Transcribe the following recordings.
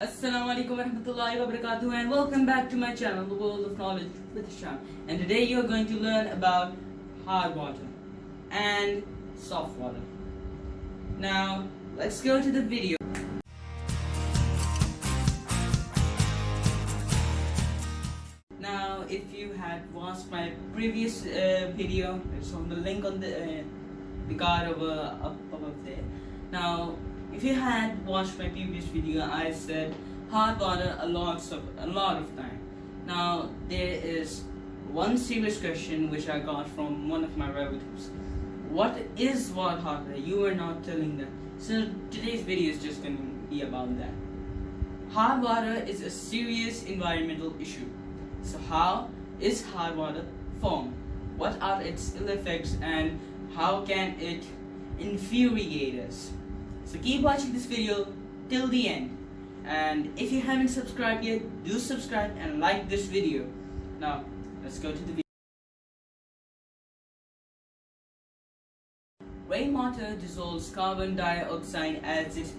Assalamu alaikum warahmatullahi wabarakatuh and welcome back to my channel, The World of Knowledge with Hisham. And today you're going to learn about hard water and soft water. Now, let's go to the video. Now, if you had watched my previous video, it's on the link on the card up above there. Now, if you had watched my previous video, I said hard water a lot of time. Now, there is one serious question which I got from one of my relatives. What is hard water? You are not telling them. So today's video is just going to be about that. Hard water is a serious environmental issue. So how is hard water formed? What are its ill effects and how can it infuriate us? So keep watching this video till the end. And if you haven't subscribed yet, do subscribe and like this video. Now, let's go to the video. Rainwater dissolves carbon dioxide as it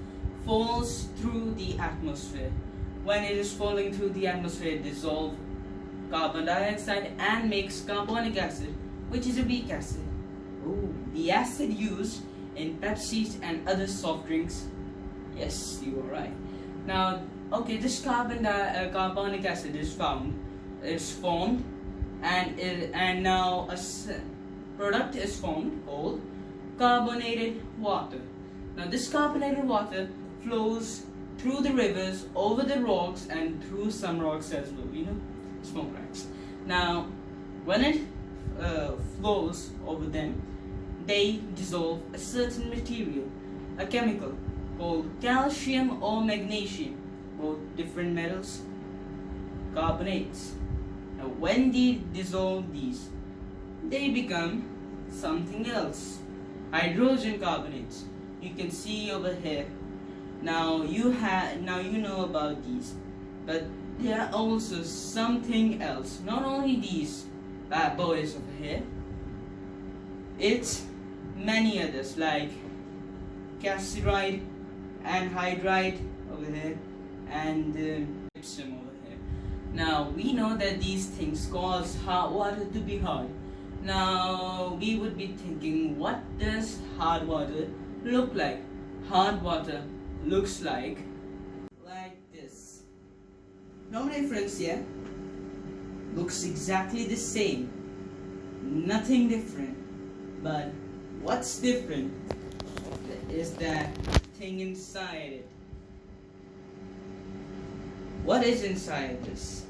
falls through the atmosphere. When it is falling through the atmosphere, it dissolves carbon dioxide and makes carbonic acid, which is a weak acid. Ooh, the acid used in Pepsi and other soft drinks. Yes, you are right. Now, okay, this carbonic acid is formed, and now a product is formed called carbonated water. Now, this carbonated water flows through the rivers, over the rocks, and through some rocks as well. Smoke cracks. Now, when it flows over them, they dissolve a certain material, a chemical called calcium or magnesium, both different metals, carbonates. Now, when they dissolve these, they become something else, hydrogen carbonates. You can see over here. Now you know about these, but there are also something else. Not only these bad boys over here, it's many others like calcite, anhydride over here, and gypsum over here. Now we know that these things cause hard water to be hard. Now we would be thinking, what does hard water look like? Hard water looks like this. No difference here. Looks exactly the same. Nothing different. But what's different is that thing inside it. What is inside this?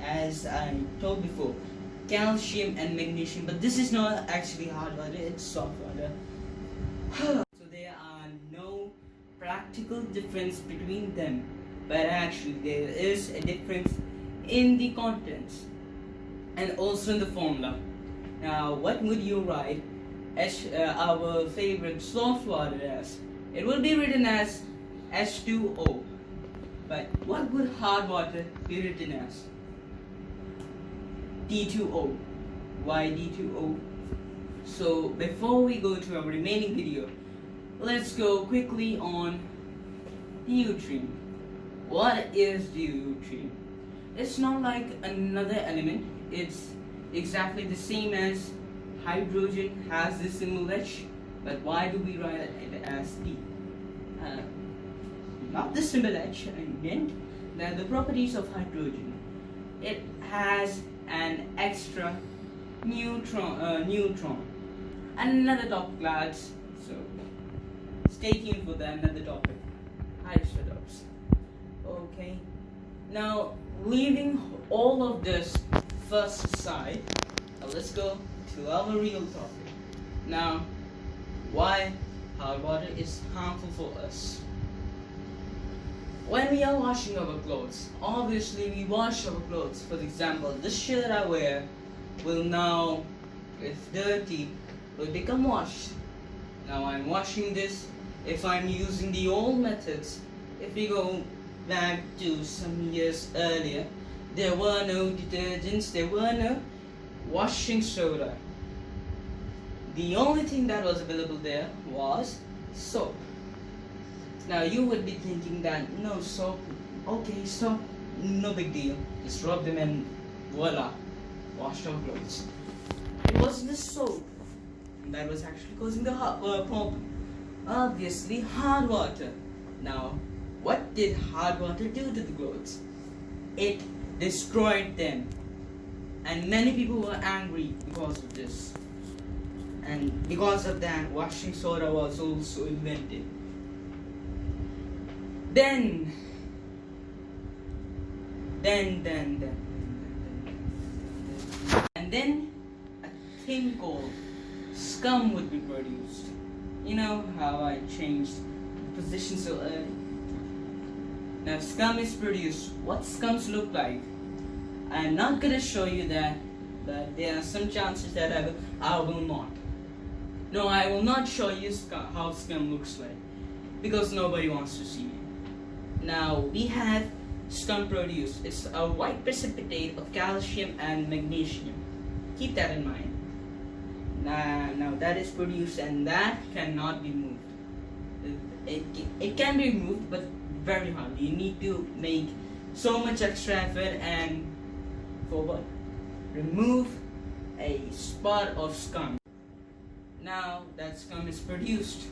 As I told before, calcium and magnesium, but this is not actually hard water, it's soft water. So there are no practical difference between them, but actually there is a difference in the contents and also in the formula. Now, what would you write our favorite soft water as? It will be written as H2O. But what would hard water be written as? D2O. Why D2O? So before we go to our remaining video, let's go quickly on deuterium. What is deuterium? It's not like another element. It's exactly the same as hydrogen, has this symbol H, but why do we write it as D? Not the symbol H, I meant that the properties of hydrogen. It has an extra neutron. Another topic, lads. So stay tuned for that another topic. Isotopes. Okay. Now, leaving all of this first aside, let's go to our real topic. Now, why hard water is harmful for us. When we are washing our clothes, obviously we wash our clothes. For example, this shirt I wear will now, if dirty, will become washed. Now I'm washing this. If I'm using the old methods, if we go back to some years earlier, there were no detergents, there were no washing soda. The only thing that was available there was soap. Now you would be thinking that no, soap Okay, stop. No big deal. Just rub them and voila, washed our clothes. It wasn't the soap that was actually causing the problem. Obviously, hard water. Now, what did hard water do to the clothes? It destroyed them. And many people were angry because of this. And because of that, washing soda was also invented. Then, and then a thing called scum would be produced. You know how I changed the position so early? Now scum is produced. What scums look like? I'm not gonna show you that, but there are some chances that I will not. No, I will not show you how scum looks like, because nobody wants to see it. Now we have scum produced. It's a white precipitate of calcium and magnesium. Keep that in mind. Now that is produced and that cannot be moved. It can be removed, but very hard. You need to make so much extra effort and for what? Remove a spot of scum. Now that scum is produced,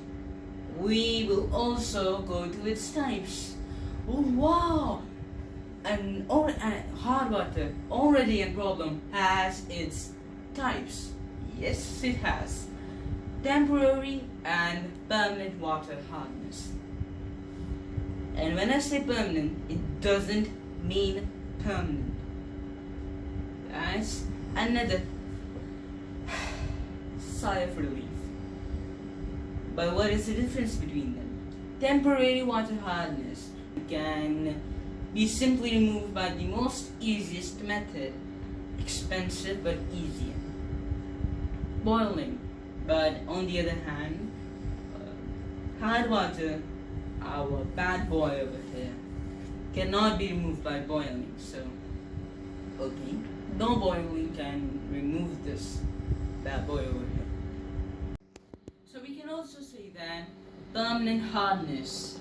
we will also go to its types. Oh wow! And hard water, already a problem, has its types. Yes, it has. Temporary and permanent water hardness. And when I say permanent, it doesn't mean permanent. That's another sigh of relief. But what is the difference between them? Temporary water hardness can be simply removed by the most easiest method, expensive but easier. Boiling. But on the other hand, hard water, our bad boy over here, cannot be removed by boiling. So, okay, no boiling can remove this bad boy over here. So we can also say that permanent hardness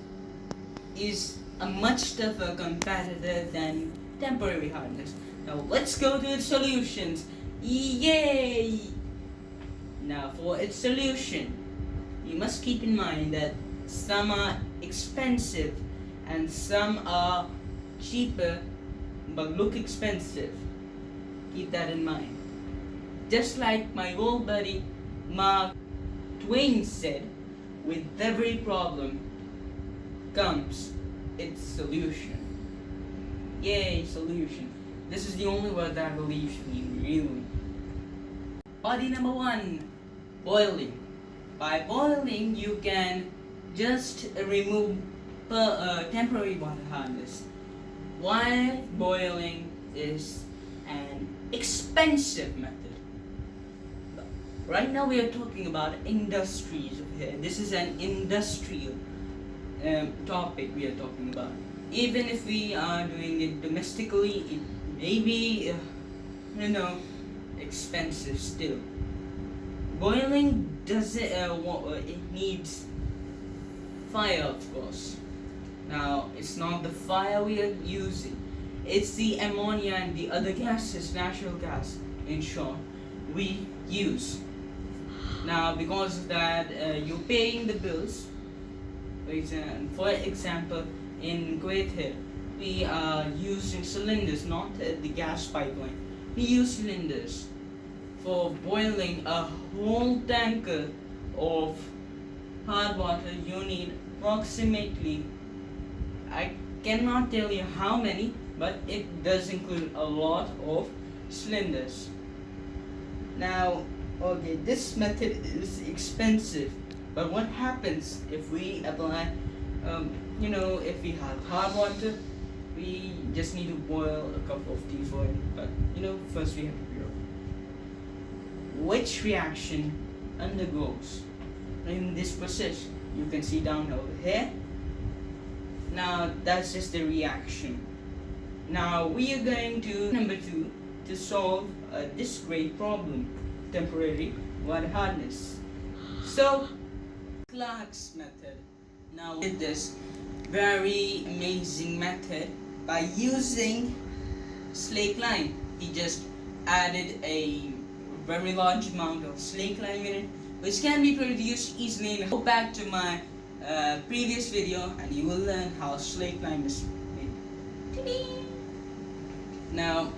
is a much tougher competitor than temporary hardness. Now let's go to its solutions. Yay! Now for its solution, you must keep in mind that some are expensive and some are cheaper but look expensive. Keep that in mind. Just like my old buddy Mark Twain said, with every problem comes its solution. Yay, solution. This is the only word that relieves me, really. Body number 1, boiling. By boiling, you can just remove temporary water hardness. While boiling is an expensive method. Right now we are talking about industries over here. This is an industrial topic we are talking about. Even if we are doing it domestically, it may be, expensive still. Boiling it needs fire, of course. Now, it's not the fire we are using, it's the ammonia and the other gases, natural gas, in short, we use. Now, because of that, you're paying the bills. For example, in Kuwait here, we are using cylinders, not the gas pipeline. We use cylinders. For boiling a whole tanker of hard water, you need approximately, I cannot tell you how many, but it does include a lot of cylinders. Now, okay, this method is expensive, but what happens if we apply, if we have hard water, we just need to boil a cup of tea for it, but first we have to pure. Which reaction undergoes in this process? You can see down over here. Now that's just the reaction. Now we are going to number 2 to solve this great problem, temporary water hardness. So Clark's method. Now with this, very amazing method by using slake lime. He just added a very large amount of slake lime in it, which can be produced easily. Go back to my previous video and you will learn how slake lime is made. Now,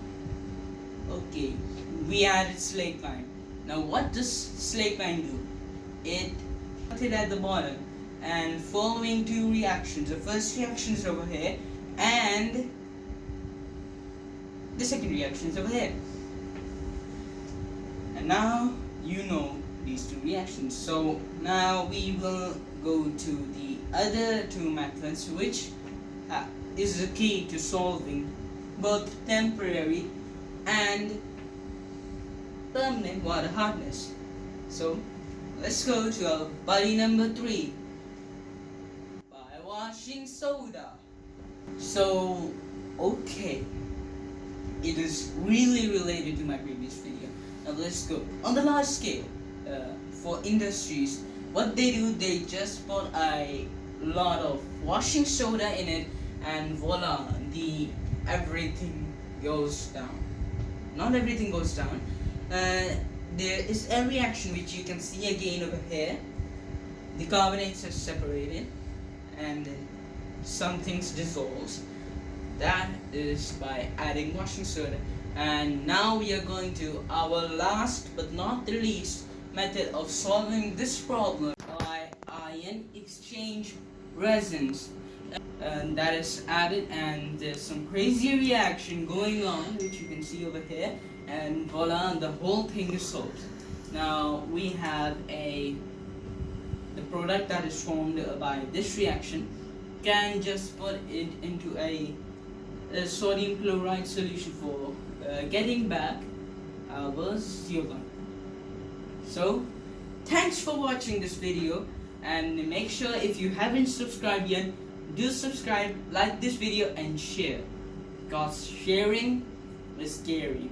okay, we added slake lime. Now what does slake lime do? It put it at the bottom and following two reactions. The first reaction is over here and the second reaction is over here. And now you know these two reactions. So now we will go to the other two methods, which is the key to solving both temporary and permanent water hardness. So let's go to our buddy number 3, by washing soda. So okay, it is really related to my previous video. Now let's go on the large scale. For industries, what they do, they just put a lot of washing soda in it, and voila, everything goes down. Not everything goes down. There is a reaction which you can see again over here. The carbonates are separated and some things dissolves. That is by adding washing soda. And now we are going to our last but not the least method of solving this problem, by ion exchange resins. And that is added, and there's some crazy reaction going on which you can see over here, and voila, the whole thing is solved. Now we have the product that is formed by this reaction. Can just put it into a sodium chloride solution for getting back our CO2. So thanks for watching this video, and make sure if you haven't subscribed yet, do subscribe, like this video and share, because sharing is scary.